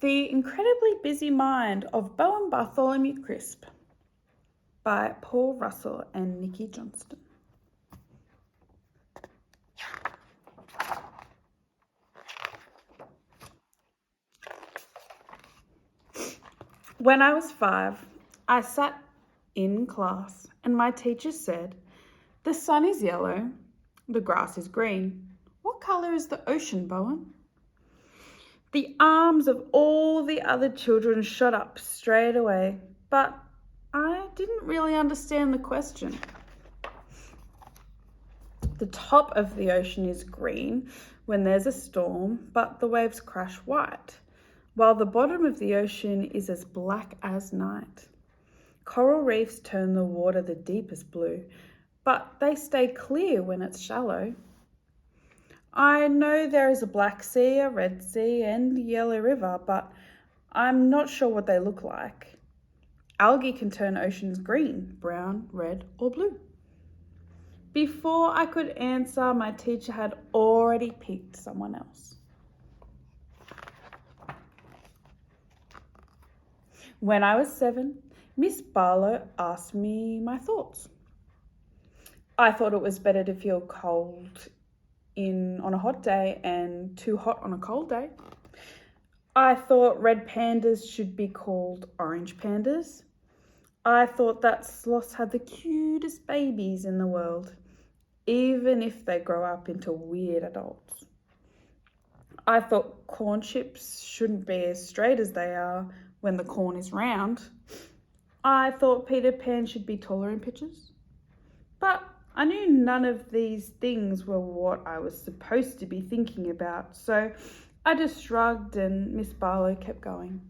The Incredibly Busy Mind of Bowen Bartholomew Crisp by Paul Russell and Nicky Johnston. When I was 5, I sat in class and my teacher said, "The sun is yellow, the grass is green. What colour is the ocean, Bowen?" The arms of all the other children shot up straight away, but I didn't really understand the question. The top of the ocean is green when there's a storm, but the waves crash white, while the bottom of the ocean is as black as night. Coral reefs turn the water the deepest blue, but they stay clear when it's shallow. I know there is a Black Sea, a Red Sea, and a Yellow River, but I'm not sure what they look like. Algae can turn oceans green, brown, red, or blue. Before I could answer, my teacher had already picked someone else. When I was 7, Miss Barlow asked me my thoughts. I thought it was better to feel cold on a hot day and too hot on a cold day. I thought red pandas should be called orange pandas. I thought that sloths had the cutest babies in the world, even if they grow up into weird adults. I thought corn chips shouldn't be as straight as they are when the corn is round. I thought Peter Pan should be taller in pictures. But I knew none of these things were what I was supposed to be thinking about, so I just shrugged and Miss Barlow kept going.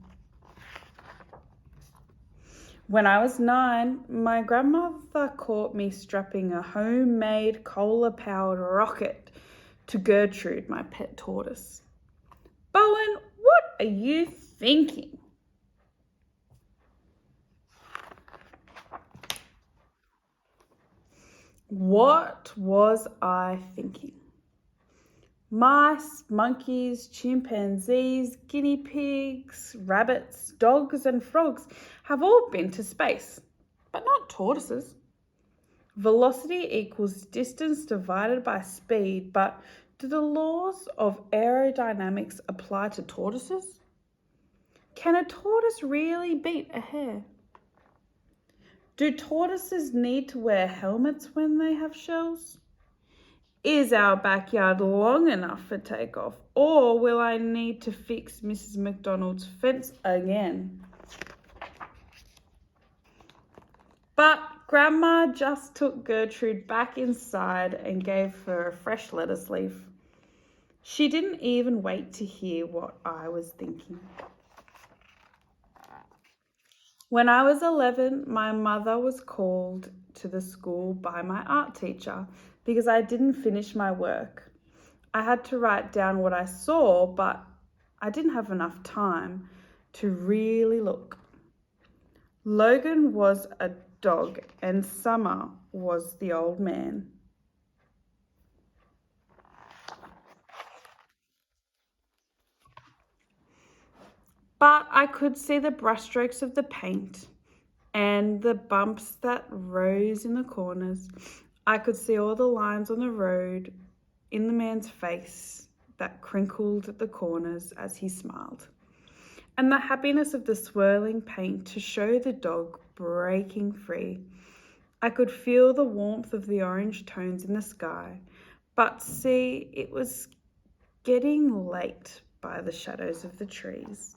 When I was 9, my grandmother caught me strapping a homemade cola-powered rocket to Gertrude, my pet tortoise. "Bowen, what are you thinking?" What was I thinking? Mice, monkeys, chimpanzees, guinea pigs, rabbits, dogs, and frogs have all been to space, but not tortoises. Velocity equals distance divided by speed, but do the laws of aerodynamics apply to tortoises? Can a tortoise really beat a hare? Do tortoises need to wear helmets when they have shells? Is our backyard long enough for takeoff, or will I need to fix Mrs. McDonald's fence again? But Grandma just took Gertrude back inside and gave her a fresh lettuce leaf. She didn't even wait to hear what I was thinking. When I was 11, my mother was called to the school by my art teacher because I didn't finish my work. I had to write down what I saw, but I didn't have enough time to really look. Logan was a dog and Summer was the old man. But I could see the brushstrokes of the paint and the bumps that rose in the corners. I could see all the lines on the road in the man's face that crinkled at the corners as he smiled, and the happiness of the swirling paint to show the dog breaking free. I could feel the warmth of the orange tones in the sky, but see, it was getting late by the shadows of the trees.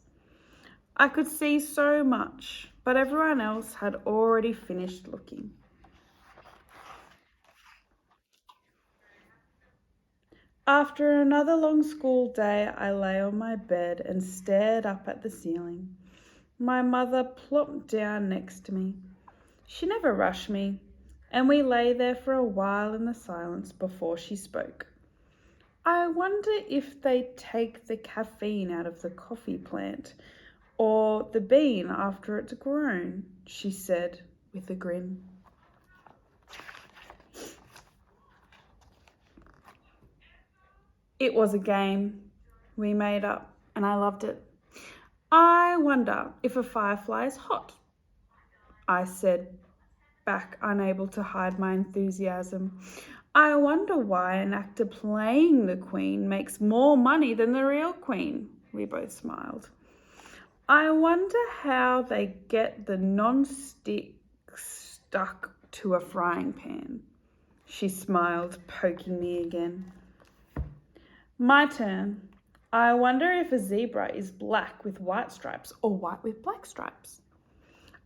I could see so much, but everyone else had already finished looking. After another long school day, I lay on my bed and stared up at the ceiling. My mother plopped down next to me. She never rushed me, and we lay there for a while in the silence before she spoke. "I wonder if they take the caffeine out of the coffee plant, or the bean after it's grown," she said with a grin. It was a game we made up, and I loved it. I wonder if a firefly is hot, I said back, unable to hide my enthusiasm. I wonder why an actor playing the Queen makes more money than the real Queen. We both smiled. I wonder how they get the non-stick stuck to a frying pan. She smiled, poking me again. My turn. I wonder if a zebra is black with white stripes or white with black stripes.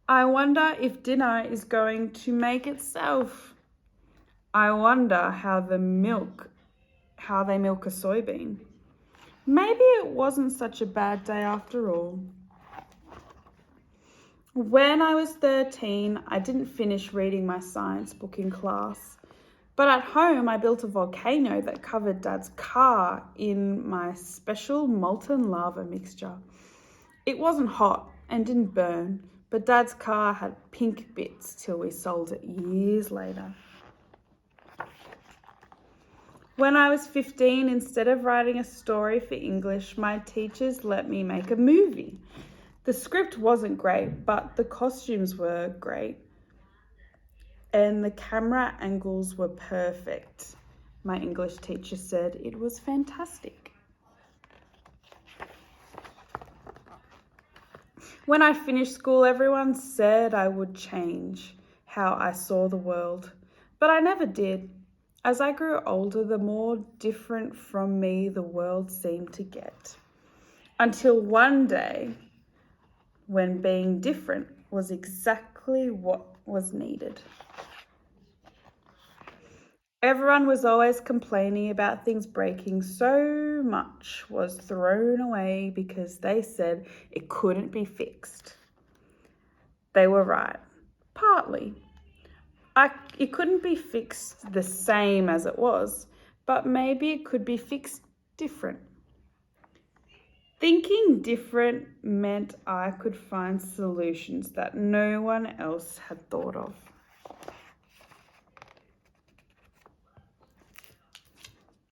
I wonder if dinner is going to make itself. I wonder how they milk a soybean. Maybe it wasn't such a bad day after all. When I was 13, I didn't finish reading my science book in class. But at home, I built a volcano that covered Dad's car in my special molten lava mixture. It wasn't hot and didn't burn, but Dad's car had pink bits till we sold it years later. When I was 15, instead of writing a story for English, my teachers let me make a movie. The script wasn't great, but the costumes were great. And the camera angles were perfect. My English teacher said it was fantastic. When I finished school, everyone said I would change how I saw the world, but I never did. As I grew older, the more different from me the world seemed to get. Until one day, when being different was exactly what was needed. Everyone was always complaining about things breaking. So much was thrown away because they said it couldn't be fixed. They were right, partly. It couldn't be fixed the same as it was, but maybe it could be fixed different. Thinking different meant I could find solutions that no one else had thought of.